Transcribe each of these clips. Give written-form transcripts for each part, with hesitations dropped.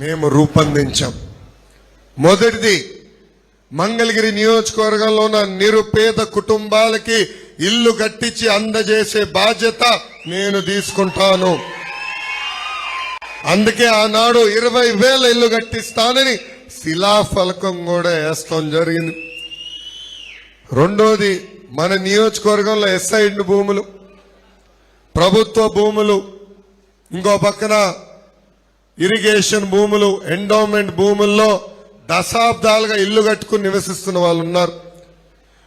మేము రూపొందించాం. మొదటిది, మంగళగిరి నియోజకవర్గంలో ఉన్న నిరుపేద కుటుంబాలకి ఇల్లు కట్టించి అందజేసే బాధ్యత నేను తీసుకుంటాను. అందుకే ఆనాడు 20,000 ఇల్లు కట్టిస్తానని శిలాఫలకం కూడా వేస్తాం జరిగింది. రెండోది, మన నియోజకవర్గంలో ఎస్ఐడ్ భూములు, ప్రభుత్వ భూములు, ఇంకో పక్కన ఇరిగేషన్ భూములు, ఎండోమెంట్ భూముల్లో దశాబ్దాలుగా ఇల్లు కట్టుకుని నివసిస్తున్న వాళ్ళు ఉన్నారు.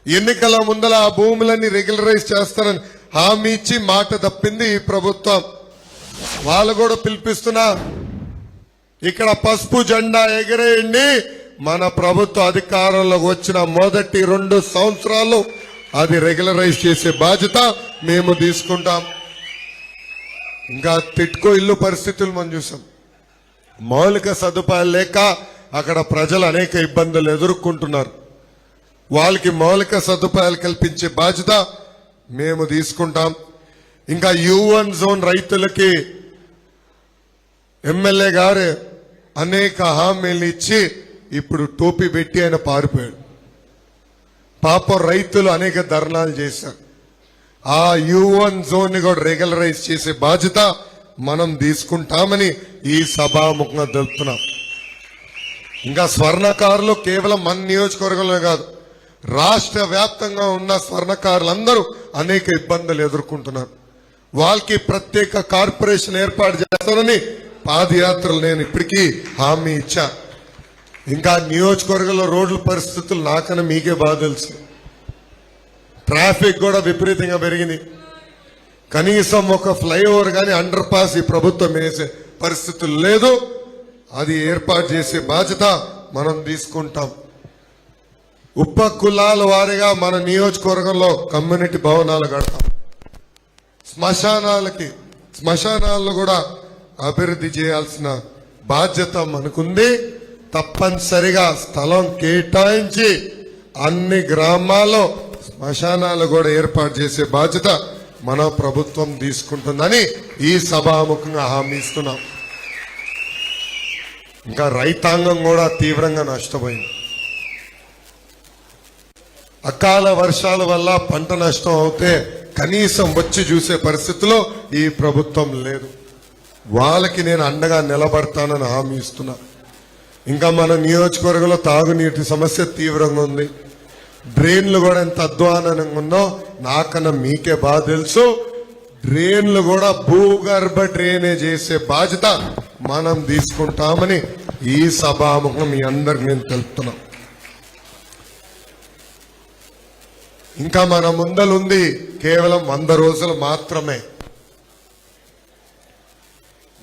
ఎన్నికల ముందల ఆ భూములన్నీ రెగ్యులరైజ్ చేస్తారని హామీ ఇచ్చి మాట తప్పింది ఈ ప్రభుత్వం. వాళ్ళు కూడా పిలిపిస్తున్నా, ఇక్కడ పసుపు జెండా ఎగిరేయండి. మన ప్రభుత్వ అధికారంలోకి వచ్చిన మొదటి 2 సంవత్సరాలు అది రెగ్యులరైజ్ చేసే బాధ్యత మేము తీసుకుంటాం. ఇంకా టిట్కో ఇల్లు పరిస్థితులు మనం చూసాం. మౌలిక సదుపాయాలు లేక అక్కడ ప్రజలు అనేక ఇబ్బందులు ఎదుర్కొంటున్నారు. వాళ్ళకి మౌలిక సదుపాయాలు కల్పించే బాధ్యత మేము తీసుకుంటాం. ఇంకా U1 జోన్ రైతులకి ఎమ్మెల్యే గారు అనేక హామీలు ఇచ్చి ఇప్పుడు టోపీ పెట్టి ఆయన పారిపోయాడు. పాపం రైతులు అనేక ధర్నాలు చేశారు. ఆ U1 జోన్ ని కూడా రెగ్యులరైజ్ చేసే బాధ్యత మనం తీసుకుంటామని ఈ సభాముఖంగా తెలుపుతున్నాం. ఇంకా స్వర్ణకారులు కేవలం మన నియోజకవర్గంలో కాదు, రాష్ట్ర వ్యాప్తంగా ఉన్న స్వర్ణకారులందరూ అనేక ఇబ్బందులు ఎదుర్కొంటున్నారు. వాళ్ళకి ప్రత్యేక కార్పొరేషన్ ఏర్పాటు చేస్తానని పాదయాత్రలు నేను ఇప్పటికీ హామీ ఇచ్చా. ఇంకా నియోజకవర్గంలో రోడ్ల పరిస్థితులు నాకన్నా మీకే బాగా తెలుసు. ట్రాఫిక్ కూడా విపరీతంగా పెరిగింది. కనీసం ఒక ఫ్లైఓవర్ కానీ అండర్ పాస్ ఈ ప్రభుత్వం వేసే పరిస్థితులు లేదు. అది ఏర్పాటు చేసే బాధ్యత మనం తీసుకుంటాం. ఉప కులాల వారిగా మన నియోజకవర్గంలో కమ్యూనిటీ భవనాలు కడతాం. శ్మశానాలను కూడా అభివృద్ధి చేయాల్సిన బాధ్యత మనకుంది. తప్పనిసరిగా స్థలం కేటాయించి అన్ని గ్రామాల్లో శ్మశానాలు కూడా ఏర్పాటు చేసే బాధ్యత మన ప్రభుత్వం తీసుకుంటుందని ఈ సభాముఖంగా హామీ ఇస్తున్నాం. ఇంకా రైతాంగం కూడా తీవ్రంగా నష్టపోయింది. అకాల వర్షాల వల్ల పంట నష్టం అవుతే కనీసం వచ్చి చూసే పరిస్థితిలో ఈ ప్రభుత్వం లేదు. వాళ్ళకి నేను అండగా నిలబడతానని హామీ ఇస్తున్నా. ఇంకా మన నియోజకవర్గంలో తాగునీటి సమస్య తీవ్రంగా ఉంది. డ్రైన్లు కూడా ఎంత అధ్వానంగా ఉందో నాకన్నా మీకే బాగా తెలుసు. డ్రైన్లు కూడా భూగర్భ డ్రైనేజ్ చేసే బాధ్యత మనం తీసుకుంటామని ఈ సభాముఖం మీ అందరికి నేను తెలుపుతున్నా. ఇంకా మన ముందలుంది కేవలం 100 రోజులు మాత్రమే.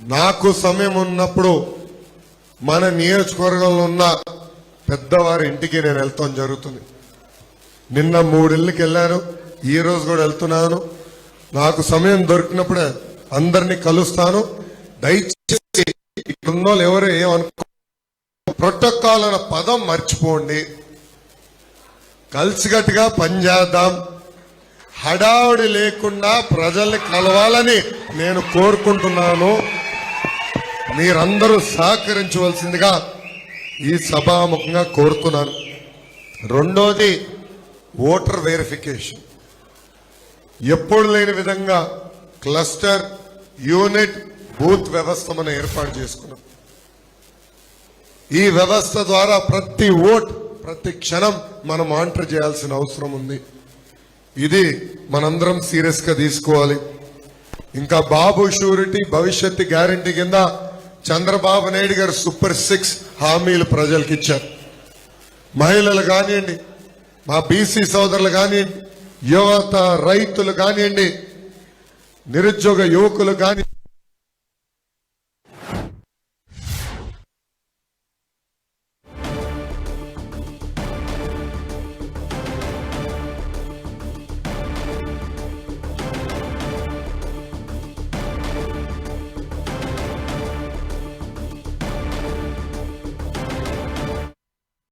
నాకు సమయం ఉన్నప్పుడు మన నియోజకవర్గంలో ఉన్న పెద్దవారి ఇంటికి నేను వెళ్తాం జరుగుతుంది. నిన్న 3 ఇళ్ళకి వెళ్ళాను, ఈ రోజు కూడా వెళ్తున్నాను. నాకు సమయం దొరికినప్పుడే అందరినీ కలుస్తాను. దయచేసి ఇక్కడున్న వాళ్ళు ఎవరు ఏమనుకో, ప్రోటోకాల్ అన్న పదం మర్చిపోండి. కలిసికట్టుగా పనిచేద్దాం. హడావుడి లేకుండా ప్రజల్ని కలవాలని నేను కోరుకుంటున్నాను. మీరందరూ సహకరించవలసిందిగా ఈ సభాముఖంగా కోరుతున్నాను. రెండోది, ఓటర్ వెరిఫికేషన్. ఎప్పుడు లేని విధంగా క్లస్టర్, యూనిట్, బూత్ వ్యవస్థ మనం ఏర్పాటు చేసుకున్నాం. ఈ వ్యవస్థ ద్వారా ప్రతి ఓట్, ప్రతి క్షణం మనం మానిటర్ చేయాల్సిన అవసరం ఉంది. ఇది మనందరం సీరియస్ గా తీసుకోవాలి. ఇంకా బాబు షూరిటీ భవిష్యత్తు గ్యారంటీ కింద చంద్రబాబు నాయుడు గారు సూపర్ 6 హామీలు ప్రజలకు ఇచ్చారు. మహిళలు కానివ్వండి, మా బీసీ సోదరులు కానివ్వండి, యువత, రైతులు కానివ్వండి, నిరుద్యోగ యువకులు కానివ్వండి,